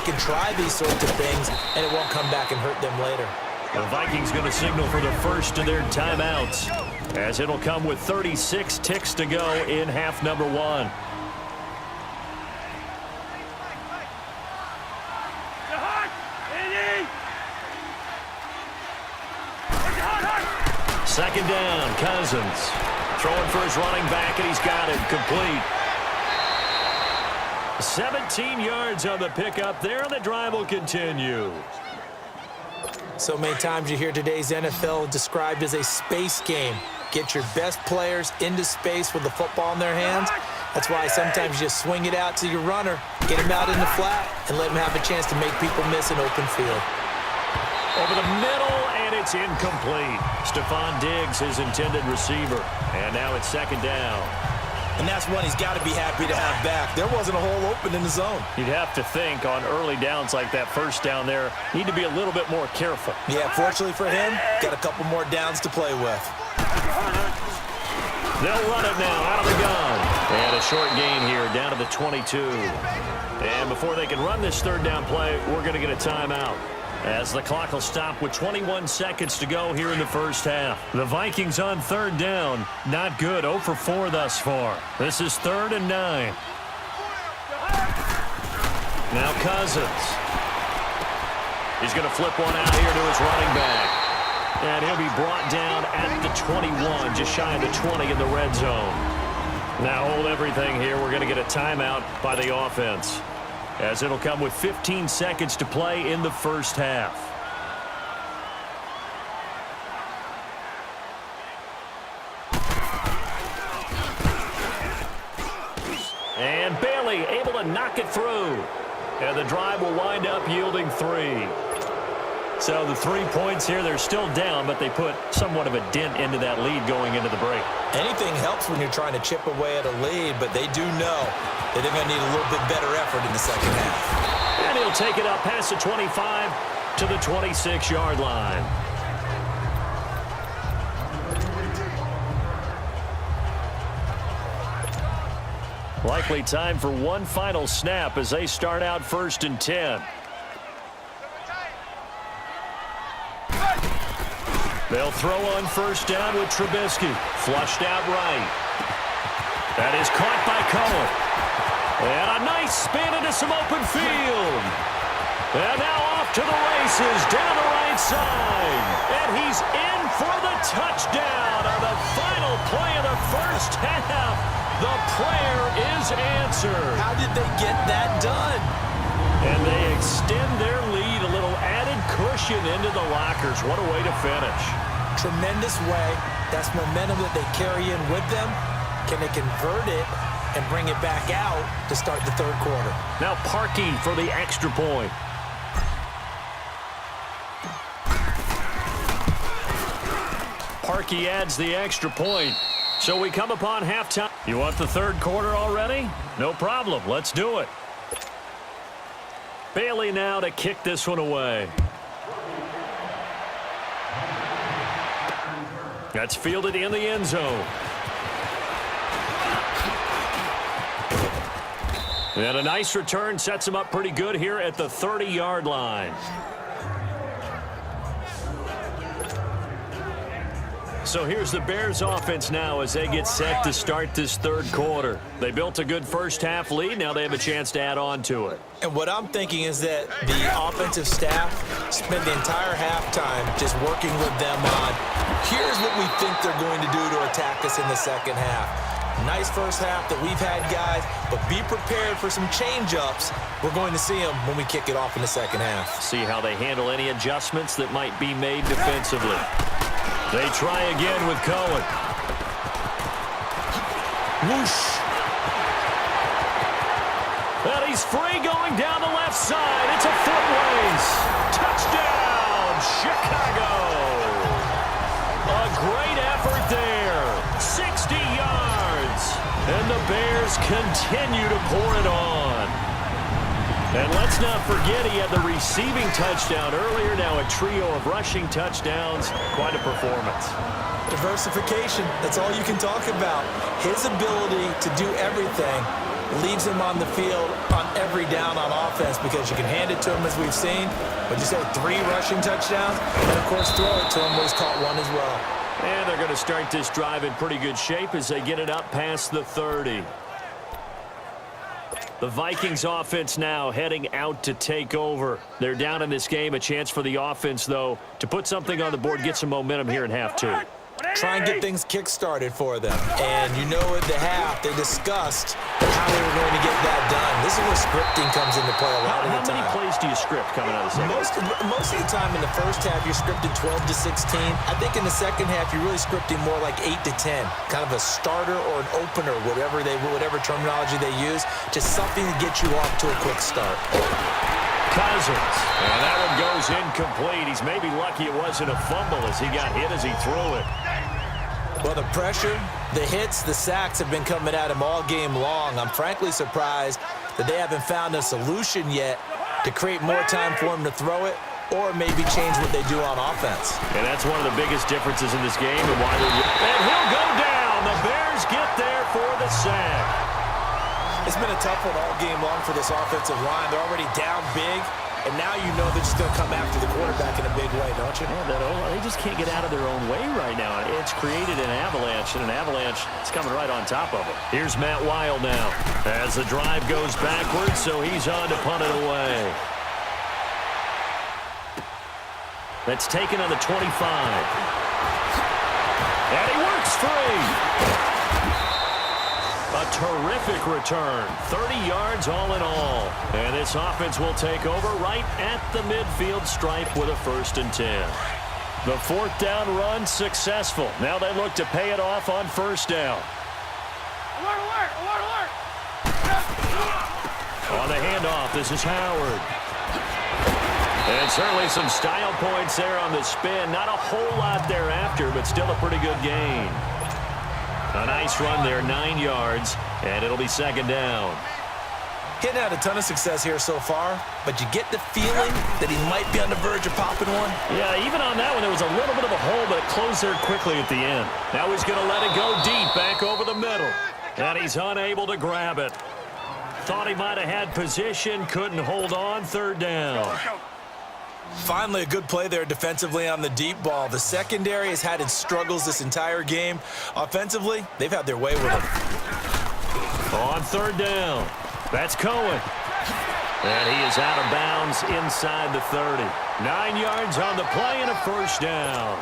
can try these sorts of things, and it won't come back and hurt them later. The Vikings going to signal for the first of their timeouts, as it'll come with 36 ticks to go in half number one. Second down, Cousins. Throwing for his running back, and he's got it complete. 17 yards on the pickup there, and the drive will continue. So many times you hear today's NFL described as a space game. Get your best players into space with the football in their hands. That's why sometimes you just swing it out to your runner, get him out in the flat, and let him have a chance to make people miss an open field. Over the middle, and it's incomplete. Stephon Diggs, his intended receiver. And now it's second down. And that's one he's got to be happy to have back. There wasn't a hole open in the zone. You'd have to think on early downs like that first down there, need to be a little bit more careful. Yeah, fortunately for him, got a couple more downs to play with. They'll run it now out of the gun. And a short gain here down to the 22. And before they can run this third down play, we're going to get a timeout, as the clock will stop with 21 seconds to go here in the first half. The Vikings on third down. Not good. 0 for 4 thus far. This is 3rd and 9. Now Cousins. He's going to flip one out here to his running back. And he'll be brought down at the 21, just shy of the 20 in the red zone. Now hold everything here. We're going to get a timeout by the offense, as it'll come with 15 seconds to play in the first half. And Bailey able to knock it through. And the drive will wind up yielding 3. So the 3 points here, they're still down, but they put somewhat of a dent into that lead going into the break. Anything helps when you're trying to chip away at a lead, but they do know that they're going to need a little bit better effort in the second half. And he'll take it up past the 25 to the 26-yard line. Likely time for one final snap as they start out 1st and 10. They'll throw on first down with Trubisky. Flushed out right. That is caught by Cohen. And a nice spin into some open field. And now off to the races down the right side. And he's in for the touchdown on the final play of the first half. The prayer is answered. How did they get that done? And they extend their lead, a little added cushion into the lockers. What a way to finish. Tremendous way. That's momentum that they carry in with them. Can they convert it and bring it back out to start the third quarter? Now Parkey for the extra point. Parkey adds the extra point. So we come upon halftime. You want the third quarter already? No problem. Let's do it. Bailey now to kick this one away. That's fielded in the end zone. And a nice return sets him up pretty good here at the 30-yard line. So here's the Bears offense now as they get set to start this third quarter. They built a good first half lead. Now they have a chance to add on to it. And what I'm thinking is that the offensive staff spent the entire halftime just working with them on, here's what we think they're going to do to attack us in the second half. Nice first half that we've had, guys, but be prepared for some change-ups. We're going to see them when we kick it off in the second half. See how they handle any adjustments that might be made defensively. They try again with Cohen. Whoosh. And he's free going down the left side. It's a foot race. Touchdown, Chicago. A great effort there. 60 yards. And the Bears continue to pour it on. And let's not forget he had the receiving touchdown earlier. Now a trio of rushing touchdowns. Quite a performance. Diversification, that's all you can talk about. His ability to do everything leaves him on the field on every down on offense because you can hand it to him, as we've seen. But you say 3 rushing touchdowns, and, of course, throw it to him where he's caught 1 as well. And they're going to start this drive in pretty good shape as they get it up past the 30. The Vikings offense now heading out to take over. They're down in this game. A chance for the offense, though, to put something on the board, get some momentum here in half 2. Try and get things kick-started for them. And you know at the half, they discussed how they were going to get that done. This is where scripting comes into play a lot of the time. How many plays do you script coming out of the second? Most of the time in the first half, you're scripted 12 to 16. I think in the second half, you're really scripting more like 8 to 10. Kind of a starter or an opener, whatever terminology they use. Just something to get you off to a quick start. Cousins. And that one goes incomplete. He's maybe lucky it wasn't a fumble as he got hit as he threw it. Well, the pressure, the hits, the sacks have been coming at him all game long. I'm frankly surprised that they haven't found a solution yet to create more time for him to throw it or maybe change what they do on offense. And that's one of the biggest differences in this game. And he'll go down. The Bears get there for the sack. It's been a tough one all game long for this offensive line. They're already down big, and now you know they're just going to come after the quarterback in a big way, don't you? Yeah, they just can't get out of their own way right now. It's created an avalanche, and an avalanche is coming right on top of them. Here's Matt Weil now as the drive goes backwards, so he's on to punt it away. That's taken on the 25. And he works free. A terrific return. 30 yards all in all. And this offense will take over right at the midfield stripe with a 1st and 10. The 4th down run successful. Now they look to pay it off on 1st down. Alert! On the handoff, this is Howard. And certainly some style points there on the spin. Not a whole lot thereafter, but still a pretty good gain. A nice run there, 9 yards, and it'll be 2nd down. He's had a ton of success here so far, but you get the feeling that he might be on the verge of popping one. Yeah, even on that one, there was a little bit of a hole, but it closed there quickly at the end. Now he's going to let it go deep, back over the middle. And he's unable to grab it. Thought he might have had position, couldn't hold on, 3rd down. Finally, a good play there defensively on the deep ball. The secondary has had its struggles this entire game. Offensively, they've had their way with him. On 3rd down, that's Cohen. And he is out of bounds inside the 30. 9 yards on the play and a 1st down.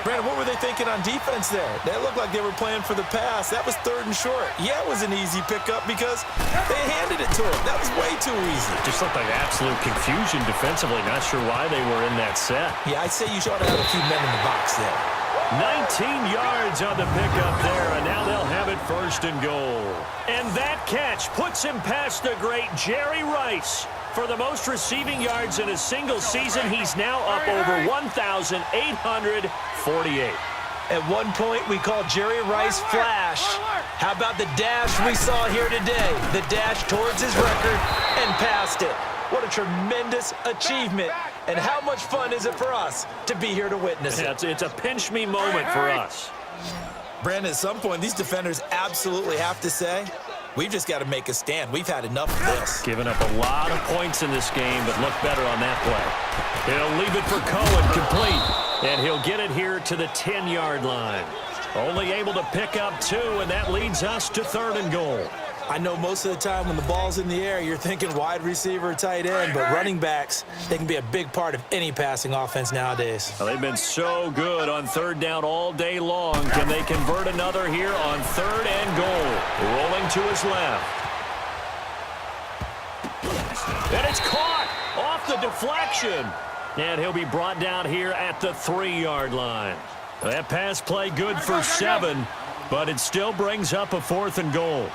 Brandon, what were they thinking on defense there? They looked like they were playing for the pass. That was 3rd and short. Yeah, it was an easy pickup because they handed it to him. That was way too easy. Just looked like absolute confusion defensively. Not sure why they were in that set. Yeah, I'd say you ought to have a few men in the box there. 19 yards on the pickup there, and now they'll have it 1st and goal. And that catch puts him past the great Jerry Rice. For the most receiving yards in a single season, he's now up over 1,848. At one point, we called Jerry Rice Flash. How about the dash we saw here today? The dash towards his record and past it. What a tremendous achievement. And how much fun is it for us to be here to witness it? It's a pinch-me moment for us. Brandon, at some point, these defenders absolutely have to say, we've just got to make a stand. We've had enough of this. Giving up a lot of points in this game, but look better on that play. He'll leave it for Cohen, complete. And he'll get it here to the 10-yard line. Only able to pick up 2, and that leads us to 3rd and goal. I know most of the time when the ball's in the air, you're thinking wide receiver, tight end, but running backs, they can be a big part of any passing offense nowadays. Well, they've been so good on 3rd down all day long. Can they convert another here on 3rd and goal? Rolling to his left. And it's caught off the deflection. And he'll be brought down here at the 3-yard line. That pass play good for 7, but it still brings up a 4th and goal.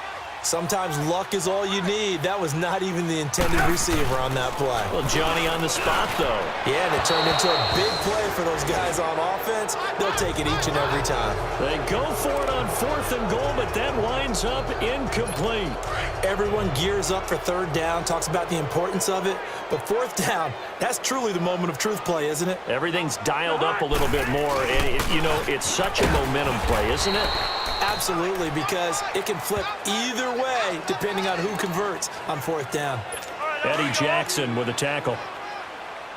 Sometimes luck is all you need. That was not even the intended receiver on that play. Well, Johnny on the spot, though. Yeah, and it turned into a big play for those guys on offense. They'll take it each and every time. They go for it on 4th and goal, but that winds up incomplete. Everyone gears up for 3rd down, talks about the importance of it. But 4th down, that's truly the moment of truth play, isn't it? Everything's dialed up a little bit more, and, it's such a momentum play, isn't it? Absolutely, because it can flip either way depending on who converts on fourth down. Eddie Jackson with a tackle.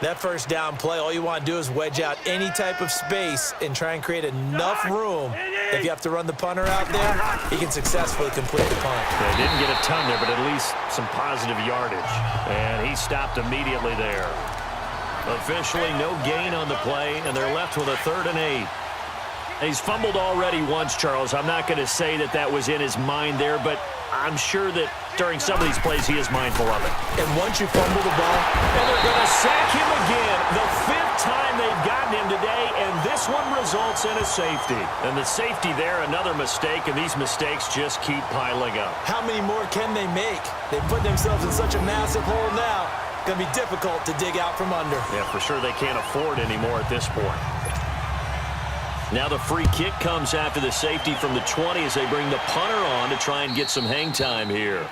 That first down play, all you want to do is wedge out any type of space and try and create enough room. If you have to run the punter out there, he can successfully complete the punt. They didn't get a ton there, but at least some positive yardage. And he stopped immediately there. Officially, no gain on the play, and they're left with a 3rd and 8. He's fumbled already once, Charles. I'm not going to say that that was in his mind there, but I'm sure that during some of these plays he is mindful of it. And once you fumble the ball, and they're going to sack him again. The 5th time they've gotten him today, and this one results in a safety. And the safety there, another mistake, and these mistakes just keep piling up. How many more can they make? They put themselves in such a massive hole now. Going to be difficult to dig out from under. Yeah, for sure they can't afford any more at this point. Now the free kick comes after the safety from the 20 as they bring the punter on to try and get some hang time here.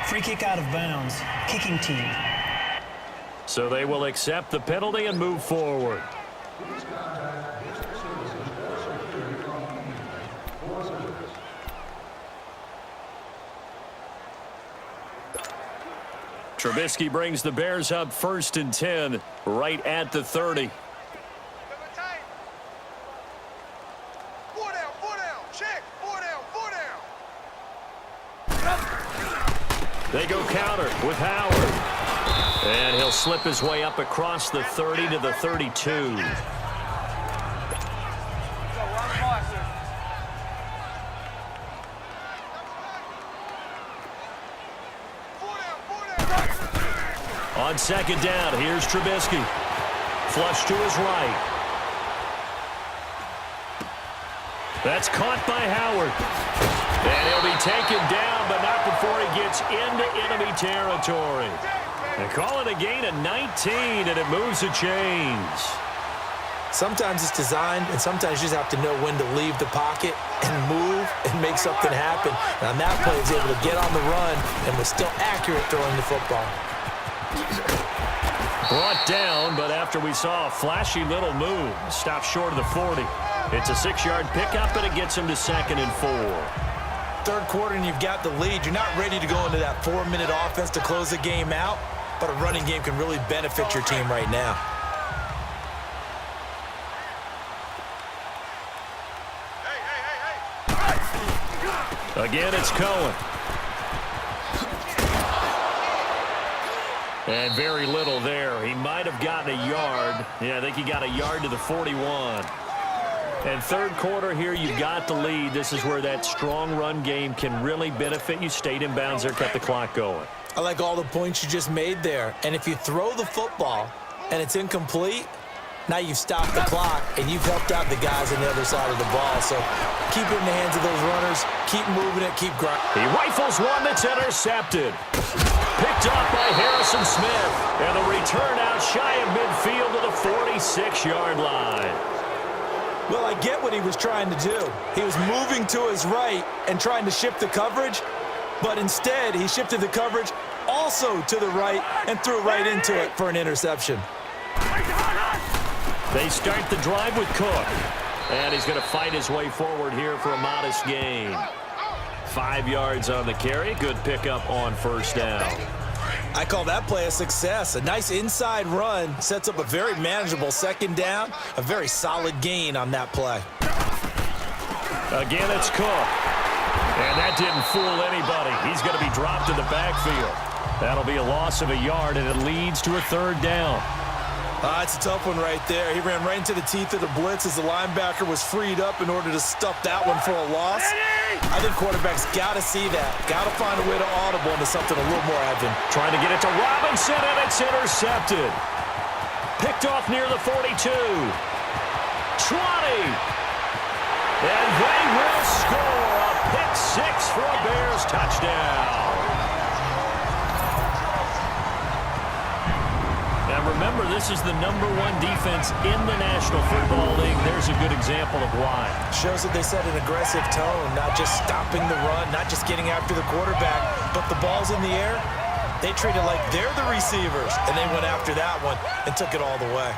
Free kick out of bounds. Kicking team. So they will accept the penalty and move forward. Trubisky brings the Bears up 1st and 10, right at the 30. They go counter with Howard. And he'll slip his way up across the 30 to the 32. On 2nd down, here's Trubisky. Flush to his right. That's caught by Howard. And he'll be taken down, but not before he gets into enemy territory. They call it a gain of 19, and it moves the chains. Sometimes it's designed, and sometimes you just have to know when to leave the pocket and move and make something happen. And on that play, he's able to get on the run and was still accurate throwing the football. Brought down, but after we saw a flashy little move, stopped short of the 40. It's a 6-yard pickup, and it gets him to 2nd and 4. 3rd quarter, and you've got the lead. You're not ready to go into that 4-minute offense to close the game out, but a running game can really benefit your team right now. Again, it's Cohen. And very little there. He might have gotten a yard. Yeah, I think he got a yard to the 41. And 3rd quarter here, you've got the lead. This is where that strong run game can really benefit you. Stayed in bounds there, kept the clock going. I like all the points you just made there. And if you throw the football and it's incomplete, now you've stopped the clock and you've helped out the guys on the other side of the ball. So keep it in the hands of those runners. Keep moving it. Keep grinding. He rifles one that's intercepted. Picked off by Harrison Smith. And the return out shy of midfield to the 46-yard line. Well, I get what he was trying to do. He was moving to his right and trying to shift the coverage, but instead he shifted the coverage also to the right and threw right into it for an interception. They start the drive with Cook. And he's going to fight his way forward here for a modest gain. 5 yards on the carry. Good pickup on 1st down. I call that play a success. A nice inside run sets up a very manageable 2nd down. A very solid gain on that play. Again, it's Cook. And that didn't fool anybody. He's going to be dropped in the backfield. That'll be a loss of a yard, and it leads to a 3rd down. It's a tough one right there. He ran right into the teeth of the blitz as the linebacker was freed up in order to stuff that one for a loss. I think quarterbacks got to see that. Got to find a way to audible into something a little more advantageous. Trying to get it to Robinson, and it's intercepted. Picked off near the 42. 20. And they will score a pick 6 for a Bears touchdown. Now remember, this is the #1 defense in the National Football League. There's a good example of why. Shows that they set an aggressive tone, not just stopping the run, not just getting after the quarterback, but the ball's in the air. They treat it like they're the receivers, and they went after that one and took it all the way.